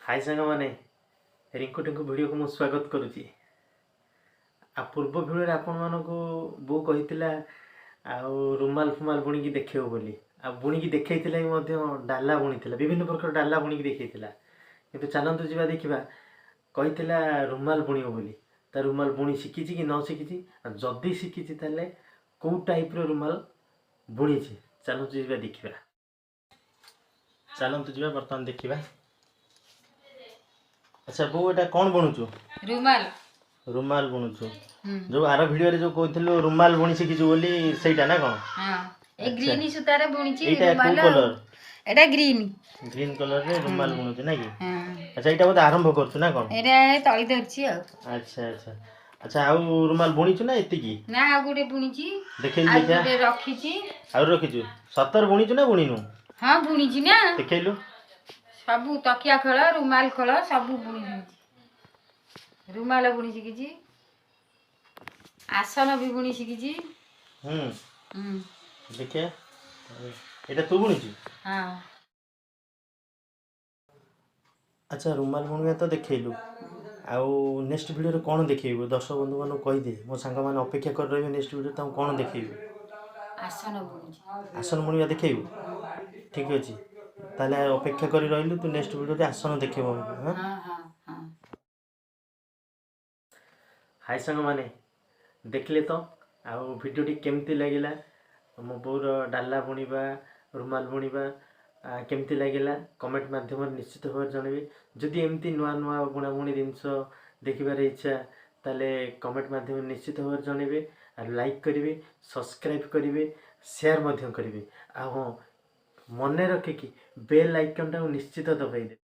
हाय सांग मैंने रिंकू टिंकू वीडियो को मु स्वागत करुच्ची। आ पूर्व भिडियो आपण मानक बो कही रुमाल फुमाल बुणी देखेव बोली आ बुणी देखई डाला बुणी विभिन्न प्रकार डाला बुणी देखई किंतु चलतु जा देखा कही रुमाल बुण बोली ता रुमाल बुणी शिखी कि न शिखी जदि शिखी कौ टाइप रुमाल बुणी चलतु जा देखा चलतु जा बर्तमान देखा। अच्छा बो एटा कौन बुणुचु? रुमाल रुमाल बुणुचु जो आर वीडियो रे जो कहथिलु रुमाल बुणी शिखिचु बोली सेटा ना कोन? हां ए ग्रीन सूता रे बुणीची रुमाल कलर एटा ग्रीन कलर रे रुमाल बुणुचु ना कि? हां अच्छा एटा बोध आरंभ करछु ना कोन? एटा तळी धरछि आ। अच्छा अच्छा अच्छा आउ रुमाल बुणीचु ना एति की? ना आ गुटे बुणीची देखैलु आ देखा गुटे रखिछि आ रखिछु सतर बुणीचु ना बुणीनु? हां बुणीची ना देखैलु सबु तकिया खळ रुमाल खळ सबु बुणी दिछि। रुमाल बुणी शिखिछि आसन भी बुणी शिखिछि। देखे एटा तू बुणीचु? हां अच्छा रुमाल बुणिया तो देखैलु आउ नेक्स्ट वीडियो रे कोन देखैबो दर्शक बंधु मानु कहि दे मो संग मान अपेक्षा कर रहबे नेक्स्ट वीडियो त कोन देखैबो? आसन बुणीछि आसन बुणिया देखैबो ठीक अछि ताले अपेक्षा करी रहलु तू नेक्स्ट वीडियो रे आसन देखैबो हमको। हां हां हां हाय संग माने देखले तो आउ वीडियो टी केमती लागिला मो बोर डाला बुणीबा रुमाल बुणीबा केमती लागिला कमेंट माध्यम निश्चित भाव जनबे। जदि एमती नुआ नुआ बुणा बुणी जिनस देखिबार इच्छा ताले कमेंट माध्यम निश्चित भाव जनबे और लाइक करिवे सब्सक्राइब करिवे शेयर मध्यम करिवे आ हां मन रखे कि बेल आइकन टा निश्चित दबाई दे।